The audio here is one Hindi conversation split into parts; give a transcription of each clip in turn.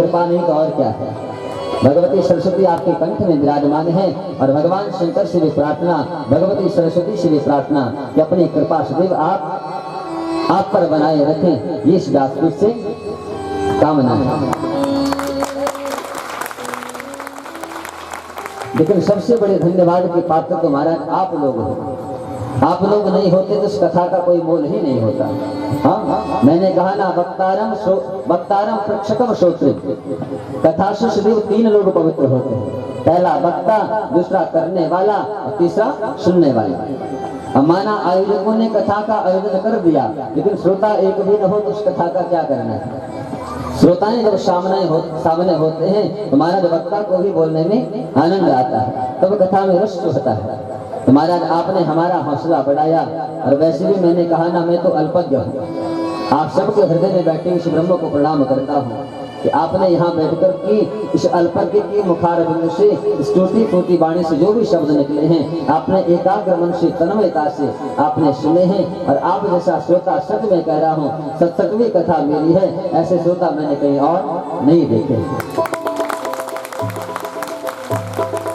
कृपा नहीं तो और क्या है। भगवती सरस्वती आपके कंठ में विराजमान है और भगवान शंकर से भी प्रार्थना, भगवती सरस्वती से भी प्रार्थना कि अपनी कृपा सदैव आप पर बनाए रखें, ये इस व्यासपीठ से कामना है। लेकिन सबसे बड़े धन्यवाद की पात्र तो महाराज आप लोग हो। आप लोग नहीं होते तो इस कथा का कोई मोल ही नहीं होता। हाँ, मैंने कहा ना, वक्तारम प्रेक्षकम श्रोत्री, कथा से सदैव तीन लोग पवित्र होते हैं। पहला वक्ता, दूसरा करने वाला और तीसरा सुनने वाला। अब माना आयोजकों ने कथा का आयोजन कर दिया, लेकिन श्रोता एक भी न हो तो उस कथा का क्या करना है। श्रोताएं जब सामने होते हैं तो महाराज वक्ता को भी बोलने में आनंद आता है, तब कथा में रस होता है। तो महाराज आपने हमारा हौसला बढ़ाया। और वैसे भी मैंने कहा ना, मैं तो अल्पज्ञ हूँ, आप सबके हृदय में बैठे इस ब्रह्म को प्रणाम करता हूँ कि आपने यहाँ बैठकर की इस अल्पज्ञ की मुखारबिंद से, स्तुति फूटी वाणी से जो भी शब्द निकले हैं, आपने एकाग्र मन से तन्मयता से आपने सुने हैं। और आप जैसा श्रोता, सच में कह रहा हूँ, सत्संगवी कथा मेरी है, ऐसे श्रोता मैंने कहीं और नहीं देखे।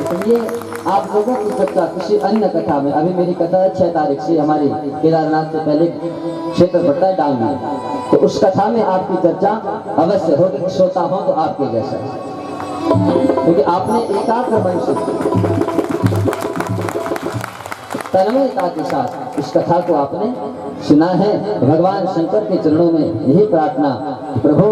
इसलिए आप लोगों की चर्चा किसी अन्य कथा में, अभी मेरी कथा है 6 तारीख से, हमारी केदारनाथ से पहले क्षेत्र पड़ता है डांगी, तो उस कथा में आपकी चर्चा अवश्य होगी कि श्रोता हो तो आपके जैसा, क्योंकि आपने एकाग्र मन से तन्मयता के साथ इस कथा को आपने सुना है। भगवान शंकर के चरणों में यही प्रार्थना, प्रभु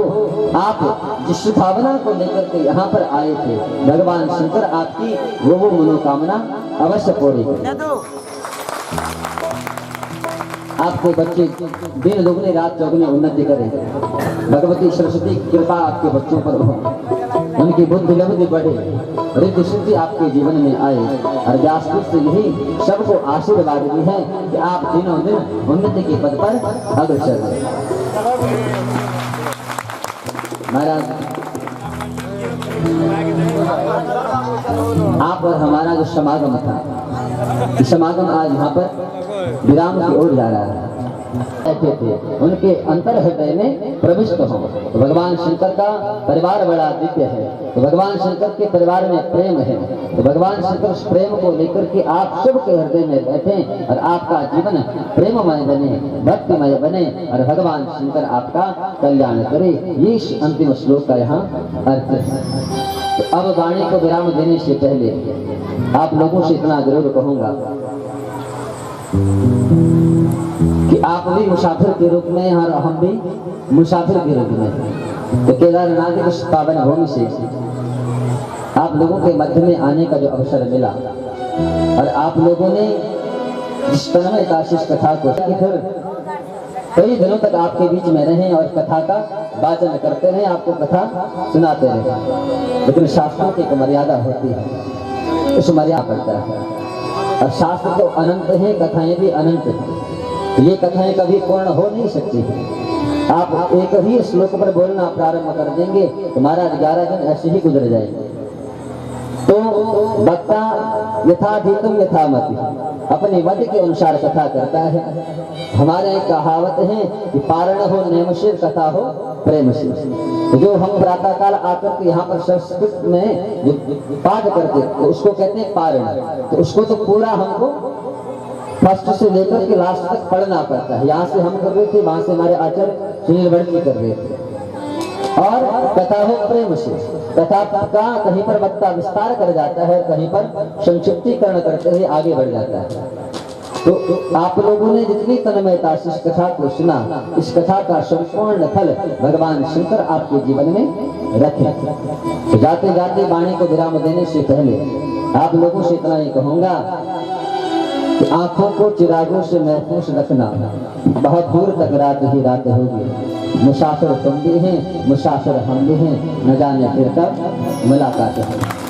आप जिस भावना को लेकर के यहाँ पर आए थे, भगवान शंकर आपकी वो मनोकामना अवश्य पूरी करें। आपके बच्चे दिन दुगने रात चौगुने उन्नति करें। भगवती सरस्वती की कृपा आपके बच्चों पर हो, उनकी बुद्धि लब्धि बढ़े, रिद्धि सिद्धि आपके जीवन में आए। और व्यासपीठ से यही सबको आशीर्वाद भी है कि आप दिनों दिन उन्नति के पद पर अग्रसर रहे। महाराज आप और हमारा जो समागम था, समागम आज यहाँ पर विराम की ओर जा रहा है। ऐसे थे उनके अंतर हृदय में प्रविष्ट हो। तो भगवान शंकर का परिवार बड़ा दिव्य है, तो भगवान शंकर के परिवार में प्रेम है, तो भगवान शंकर उस प्रेम को लेकर के आप सबके हृदय में बैठे और आपका जीवन प्रेममय बने, भक्तिमय बने और भगवान शंकर आपका कल्याण करे। ये अंतिम श्लोक का यहाँ अर्थ है। तो अब वाणी को विराम देने से पहले आप लोगों से इतना जरूर कहूंगा कि आप भी मुसाफिर के रूप में और हम भी मुसाफिर के रूप में, तो केदारनाथ की उस पावन भूमि से आप लोगों के मध्य में आने का जो अवसर मिला और आप लोगों ने जिस तन्मयता से इस कथा को फिर कई दिनों तक आपके बीच में रहे और कथा का वाचन करते रहे, आपको कथा सुनाते रहे। लेकिन शास्त्रों की एक मर्यादा होती है, उस मर्यादा पड़ता है। और शास्त्र तो अनंत है, कथाएं भी अनंत है। ये कथाएं कभी पूर्ण हो नहीं सकती। आप एक ही श्लोक पर बोलना प्रारंभ कर देंगे, तुम्हारा 11 दिन ऐसे ही गुजर जाएंगे। तो वक्ता यथाधीतम यथामति, अपने मत के अनुसार कथा करता है। हमारे एक कहावत है कि पारण हो नेम से, कथा हो प्रेम से। जो हम प्रातः काल आकर के यहाँ पर संस्कृत में जो पाठ करते तो उसको कहते हैं पारण। तो उसको तो पूरा हमको फर्स्ट से लेकर के लास्ट तक पढ़ना पड़ता है। यहाँ से हम कर रहे थे, वहां से हमारे आचार्य सुनील वर्गी कर रहे थे। और कथा हो प्रेम से, कथा का कहीं पर वक्ता विस्तार कर जाता है, कहीं पर संक्षिप्तीकरण करते हुए आगे बढ़ जाता है। तो आप लोगों ने जितनी तन्मयता से इस कथा को सुना, इस कथा का संपूर्ण फल भगवान शंकर आपके जीवन में रखे। तो जाते जाते वाणी को विराम देने से पहले आप लोगों से इतना ही कहूंगा कि आंखों को चिरागों से महफूज रखना, बहुत दूर तक रात ही रात होगी। मुसाफिर तुम भी हैं, मुसाफिर हम भी हैं, न जाने फिर कब मुलाकात है।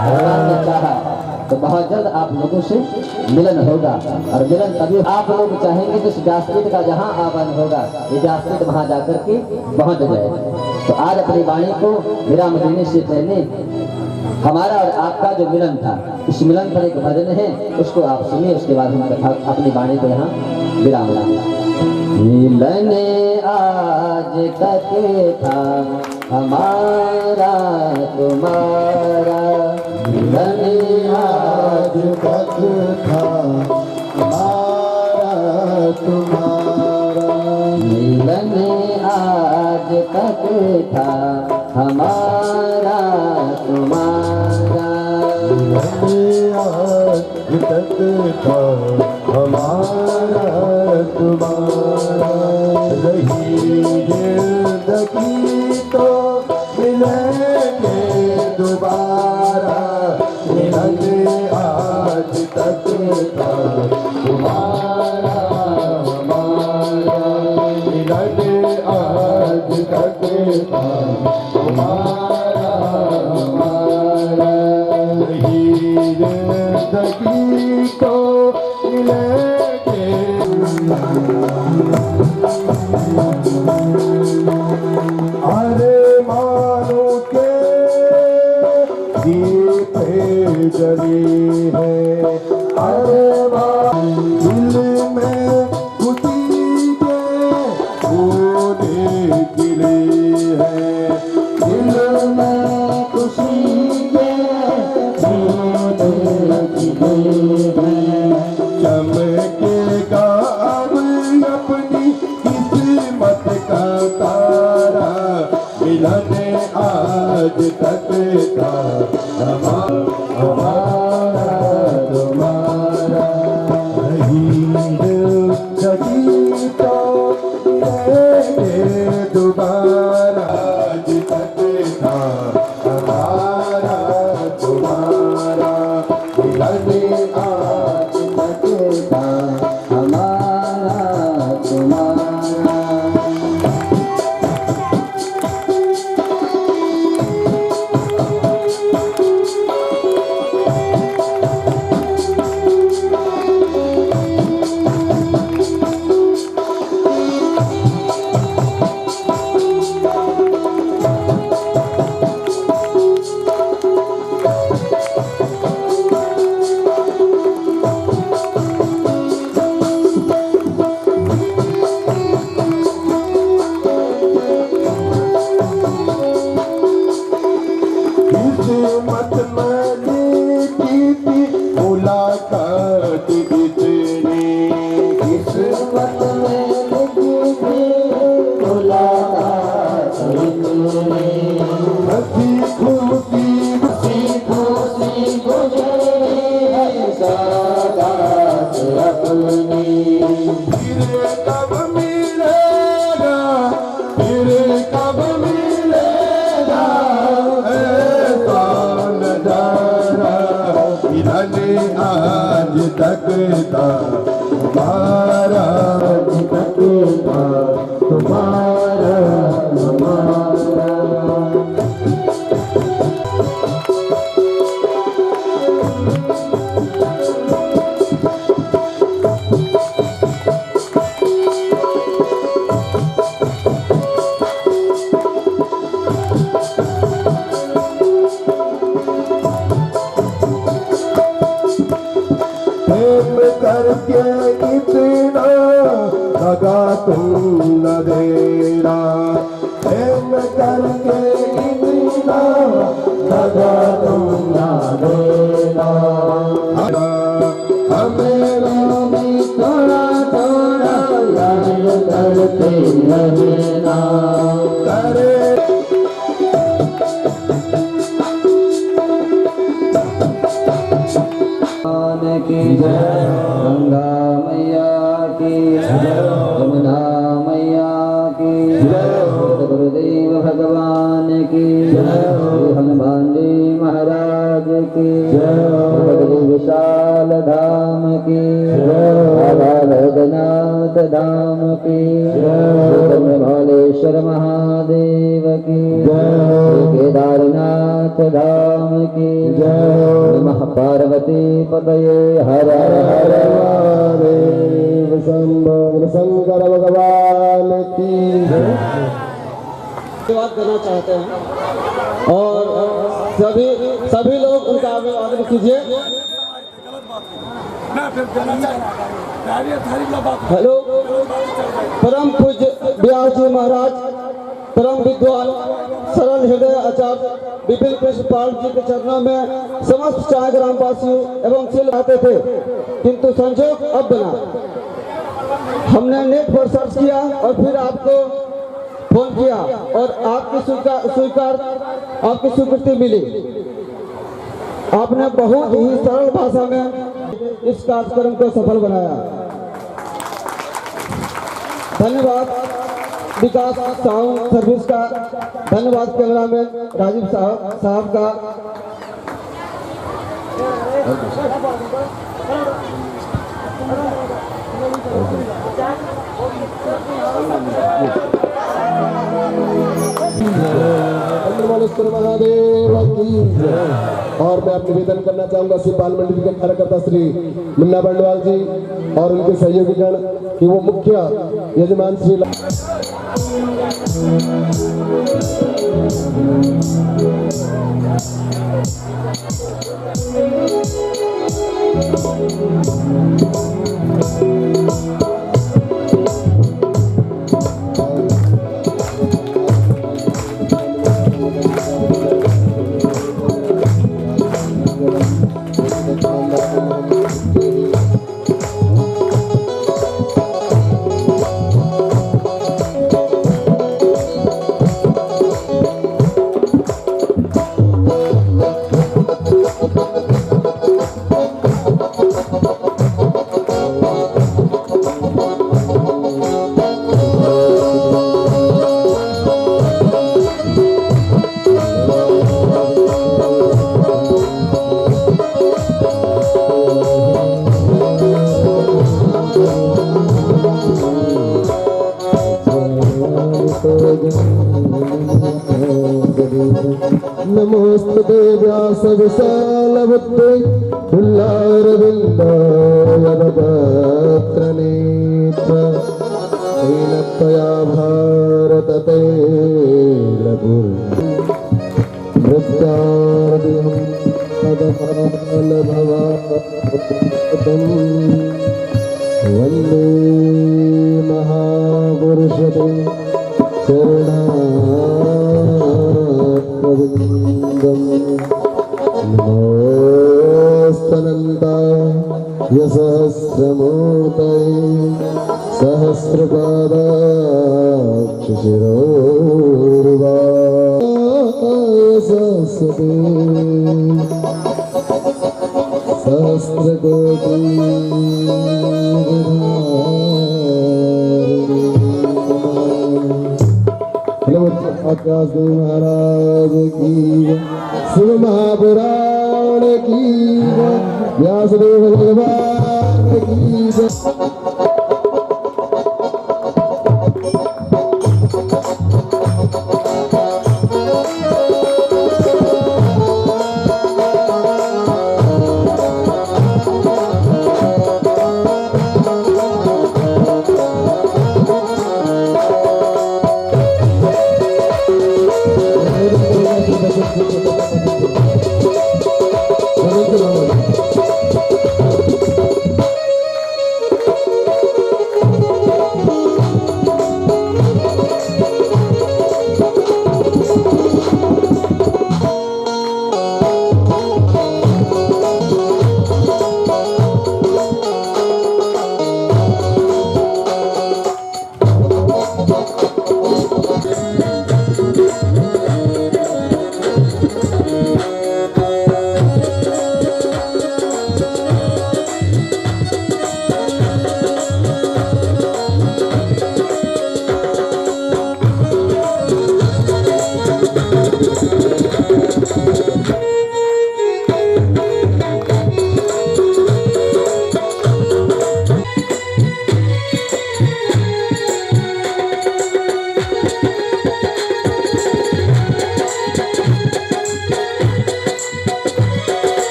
भगवान ने चाहा तो बहुत जल्द आप लोगों से मिलन होगा। और मिलन तभी आप लोग चाहेंगे तो व्यासपीठ का जहाँ आह्वान होगा, ये व्यासपीठ वहां जाकर के पहुंच जाए। तो आज अपनी वाणी को विराम देने से पहले हमारा और आपका जो मिलन था, इस मिलन पर एक भजन है, उसको आप सुनिए। उसके बाद हम कथा अपनी वाणी को यहाँ विराम देंगे। मिलन आज तक था हमारा तुम्हारा, मिलन आज तक था हमारा तुम्हारा, मिलन आज तक था हमारा तुम्हारा, मिलन आज तक था हमारा तुम्हारा, रही जिंदगी तो मिलेंगे दोबारा, मिलन आज तक था तुम्हारा हमारा, मिलन आज तक था तुम्हारा हमारा, रही जिंदगी तो मिलेंगे। अरे मानो के दीप जली है, अरे दिल में खुशी के फूले खिले हैं, दिल में खुशी के फूले खिले हैं, चमकेगा अब अपनी किस्मत का तारा, मिलन आज तक था हमारा तुम्हारा, नहीं जिंदगी तो मिलेंगे दोबारा, आज तक था हमारा तुम्हारा, मिलन आज तक था हमारा तुम्हारा। किस्मत मैंने की थी मुलाकात इतनी, किस्मत मैंने की थी मुलाकात इतनी, हंसी खुशी गुजरे सादात अपनी, फिर कब मिलेगा, फिर कब मिलेगा मिलन आज तक था तुम्हारा, आज तक था तुम्हारा हमारा। प्रेम करके इतना लगा तुम न देना, प्रेम करके इतना लगा तुम न देना, हमें भी थोड़ा थोड़ा याद करते रहना, करे की जय, गंगा मैया की जय, यमुना मैया की जय, गुरुदेव भगवान की जय, हनुमान जी महाराज की जय, विशाल धाम की जय, वैद्यनाथ धाम की जय, भोलेश्वर महादेव की जय, केदारनाथ धाम की जय, नमः पार्वती पतये हर हर महादेव, शंकर भगवान की जय। बात करना चाहते हैं और सभी लोग उनका अभिवादन कीजिए। हेलो, परम पूज्य व्यास जी महाराज, परम विद्वान सरल हृदय आचार्य विपिन कृष्ण पाल जी के चरणों में समस्त चाय ग्रामवासियों एवं सिल आते थे, किंतु संजोग अब बना। हमने नेट पर सर्च किया और फिर आपको फोन किया और आपकी आपकी स्वीकृति मिली। आपने बहुत ही सरल भाषा में इस कार्यक्रम को सफल बनाया। धन्यवाद विकास साउंड सर्विस का, धन्यवाद कैमरामैन राजीव साहब का। महादेव की। और मैं अब निवेदन करना चाहूंगा श्री बाल मंडल के कार्यकर्ता श्री मुन्ना बंडवाल जी और उनके सहयोगी गण कि वो मुख्य यजमान श्री नमोस्तुते व्यास विशालबुद्धे उल्लारविन्दायवपत्रनेत्र तेन त्वया भारत तैलपूर्णं पदपालभवात्मं वन्दे महापुरुषते नमोस्तनन्ताय सहस्रमूर्तये सहस्रपादाक्षशिरोर्वाय सहस्रते सहस्रकोटि आकाश देव महाराज की, शिव महापुराण की, व्यासदेव भगवान की।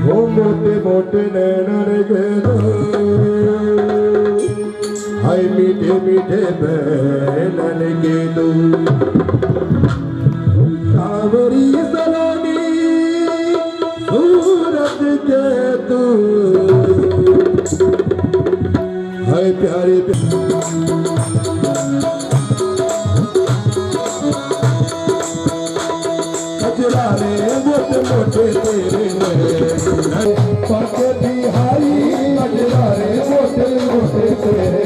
वो मोटे मोटे नैन रे मीठे मीठे बैलन के दो सावरी सलोनी सूरत के तू है प्यारे कजराने मोटे मोटे तेरे पके बिहारी कजराने मोटे मोटे तेरे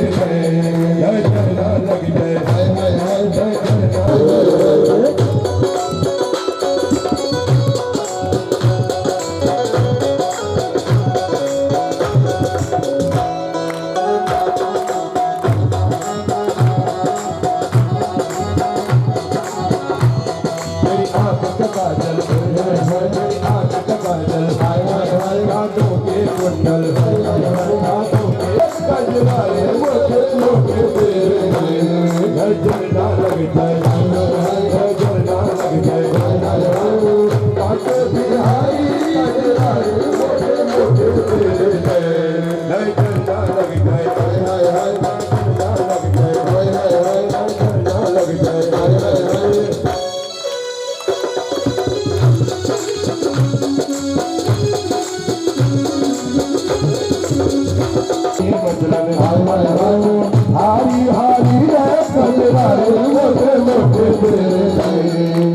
जय चरना लग जाए हाय हाय हाय जय चरना हारी हारी कलवारे मोटे मोटे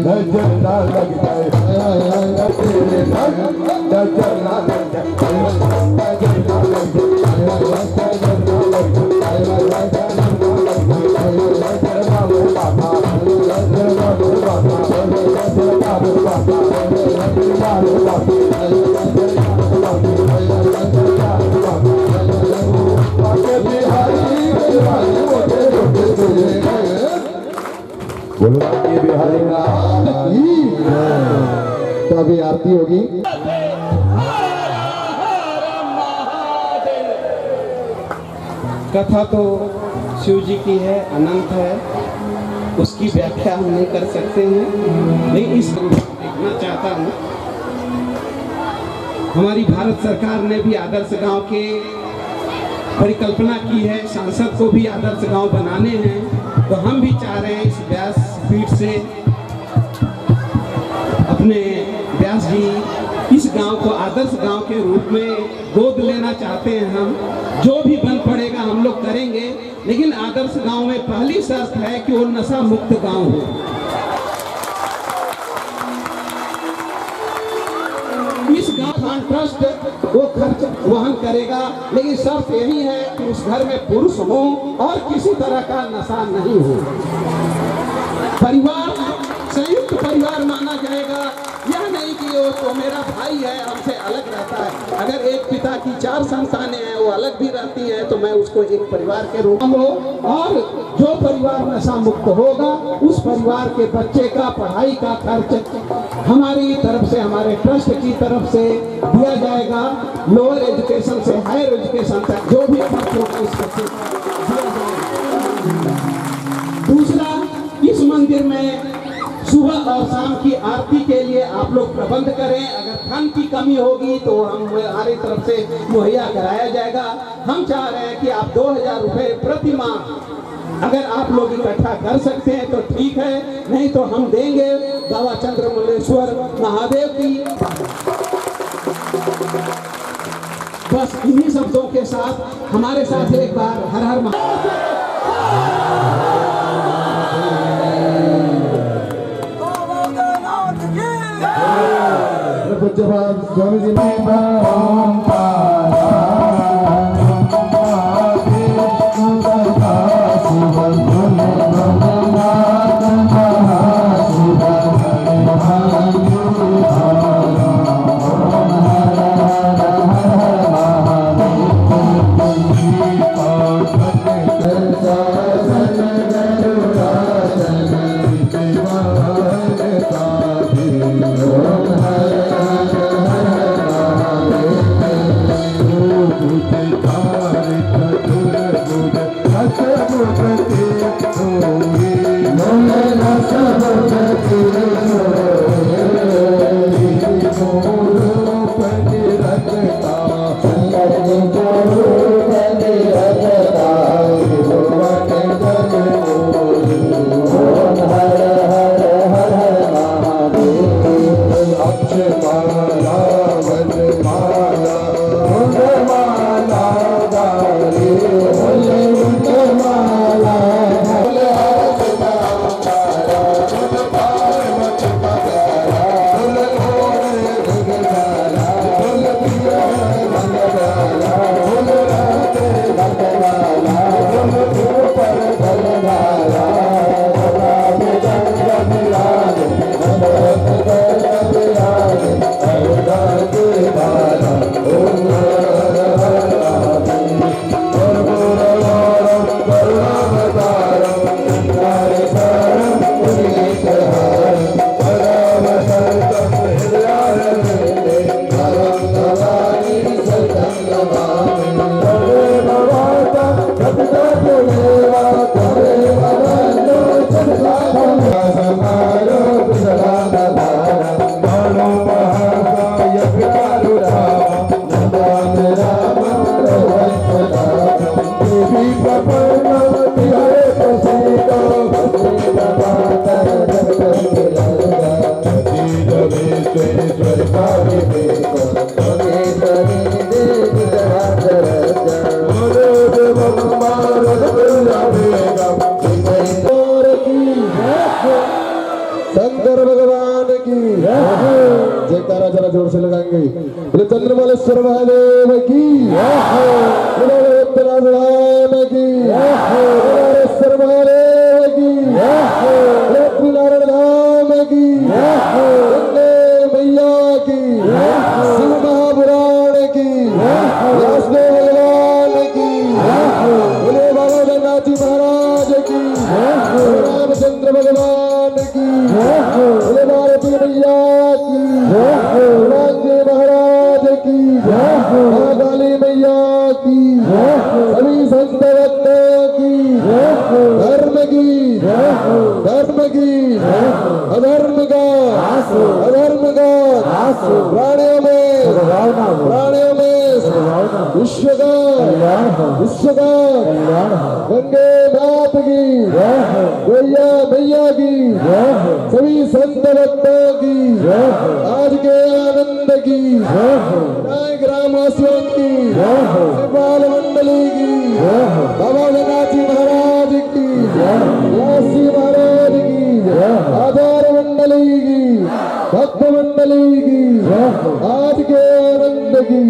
नजर ना लग जाए तेरे नजर ना लग जाए नजर ना लग बोलो ये बिहारी का तो अभी आरती होगी। कथा तो शिव जी की है, अनंत है, उसकी व्याख्या हम नहीं कर सकते हैं, लेकिन इस देखना चाहता हूँ। हमारी भारत सरकार ने भी आदर्श गांव के परिकल्पना की है, सांसद को भी आदर्श गांव बनाने हैं, तो हम भी चाह रहे हैं इस व्यास पीठ से अपने व्यास जी इस गांव को आदर्श गांव के रूप में गोद लेना चाहते हैं। हम जो भी बन पड़ेगा हम लोग करेंगे, लेकिन आदर्श गांव में पहली शर्त है कि वो नशा मुक्त गांव हो। इस गांव ट्रस्ट वो खर्च वहन करेगा, लेकिन शर्त यही है कि उस घर में पुरुष हो और किसी तरह का नशा नहीं हो। परिवार संयुक्त परिवार माना जाएगा, यह नहीं कि वो तो मेरा भाई है हमसे अलग रहता है। अगर एक पिता की 4 संतानें हैं वो अलग भी रहती हैं, तो मैं उसको एक परिवार के रूप में हो। और जो परिवार नशा मुक्त होगा उस परिवार के बच्चे का पढ़ाई का खर्च हमारी तरफ से, हमारे ट्रस्ट की तरफ से दिया जाएगा। लोअर एजुकेशन से हायर एजुकेशन तक जो भी खर्च होगा उस बच्चे को दिया जाएगा। दूसरा, इस मंदिर में सुबह और शाम की आरती के लिए आप लोग प्रबंध करें। अगर धन की कमी होगी तो हमारी तरफ से मुहैया कराया जाएगा। हम चाह रहे हैं कि आप 2000 रुपये प्रति माह अगर आप लोग इकट्ठा कर सकते हैं तो ठीक है, नहीं तो हम देंगे बाबा चंद्रमल्लेश्वर महादेव की। बस इन्हीं शब्दों के साथ हमारे साथ एक बार हर हर स्वामी जी शंकर भगवान की जयकारा जरा जोर से लगाएंगे। बोले चंद्रमलेश्वर महादेव की, बोले उत्तराधाम की, बोलेश्वर महादेव की, लक्ष्मीनारायण धाम की, गंगे मैया की, शिव महापुराण की, व्यासदेव भगवान की, बोले बाबा जगन्नाथ जी महाराज की, रामचंद्र भगवान की, बोले भारती मैया की, रामदेव महाराज की, काली मैया की, सभी संत भक्तों की, धर्म की, अधर्म का, प्राणियों में विश्व का गंगे मात की, गैया मैया की, सभी संत भक्तों की, आज के आनंद की, ग्रामवासियों की, बाल मंडली की, बाबा जगन्नाथ जी महाराज की, व्यासी महाराज की, आधार मंडली की, भक्त मंडली की, आज के आनंद की,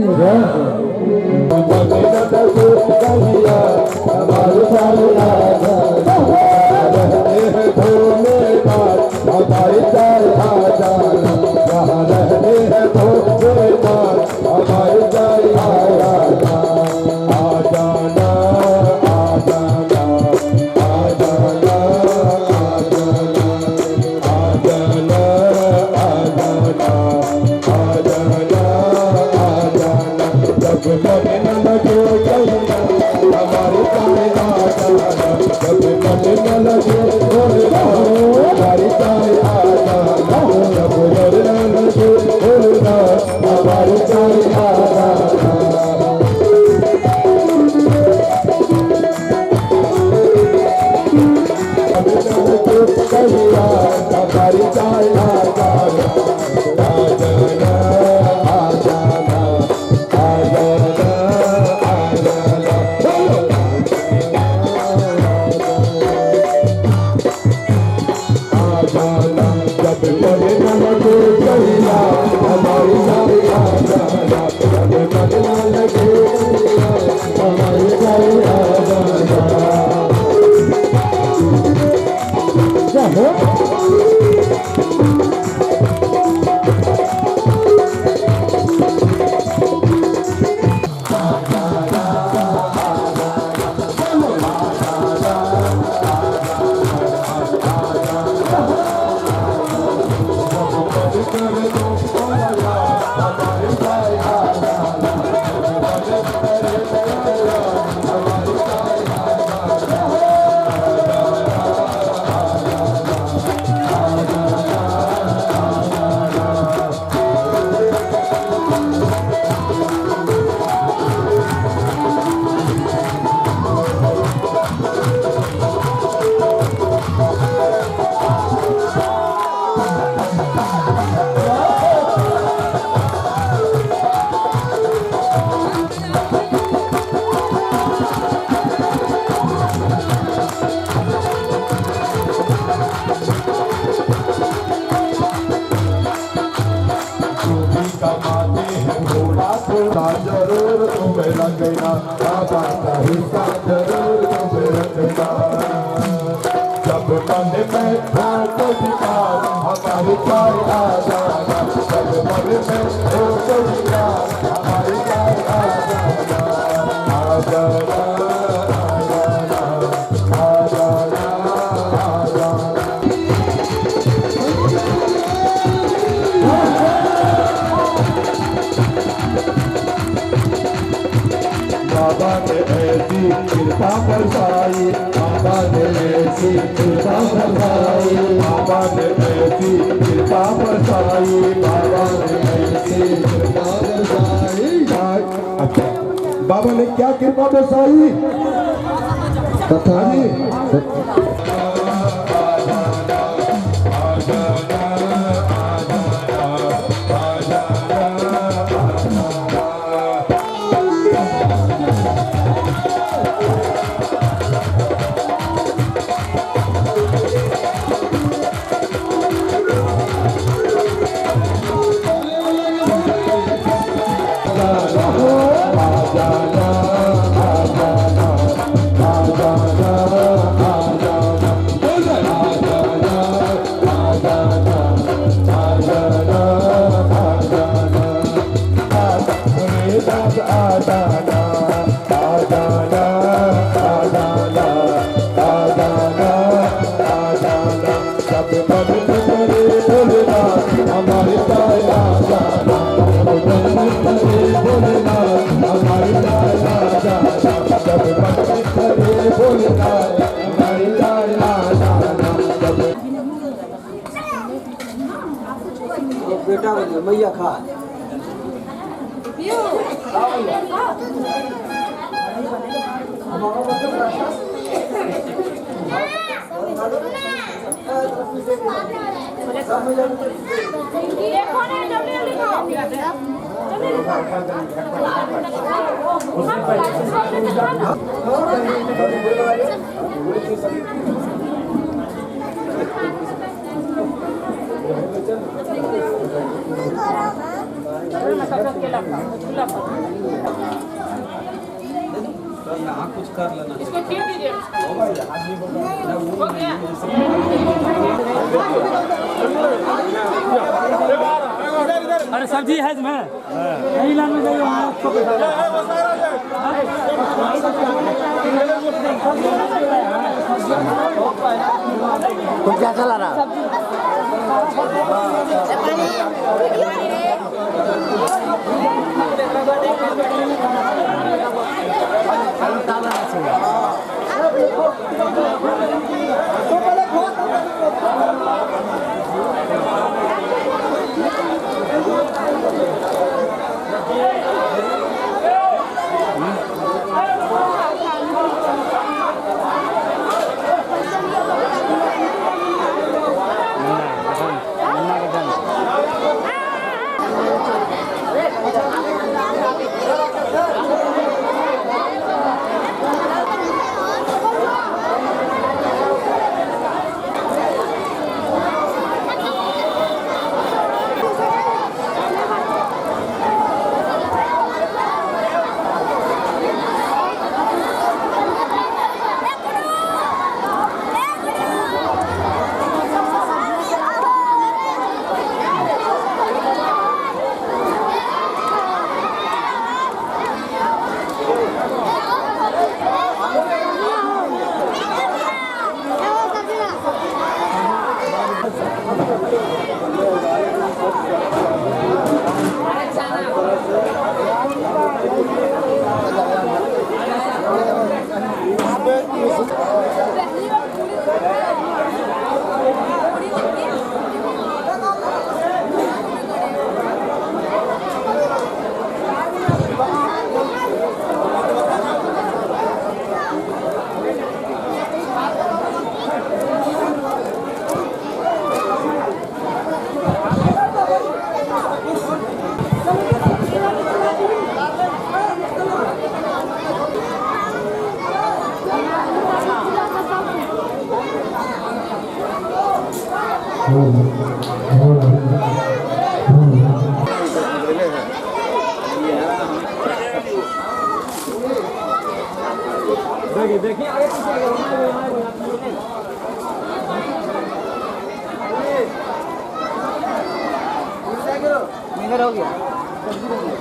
बाबा का हिस्सा जरूर तुम रखना। जब मन में हो तो विकार हमारी चाय आ जाना। जब मन में हो तो विकार हमारी चाय आ जाना। आ जाना, आ जाना, आ जाना, आ जाना। बाबा ने ऐसी कृपा बरसाई, बाबा ने ऐसी कृपा बरसाई, बाबा ने ऐसी कृपा बरसाई, बाबा ने ऐसी कृपा बरसाई। अच्छा, बाबा ने क्या कृपा बरसाई? कथा बेटा बोलिए मैया खा यहाँ कुछ कर लेना इसको खीर दीजिए हो गया अरे सब्जी है इसमें नहीं लाने जाइए आपको तो क्या चला रहा? देखिए आगे पीछे हो गया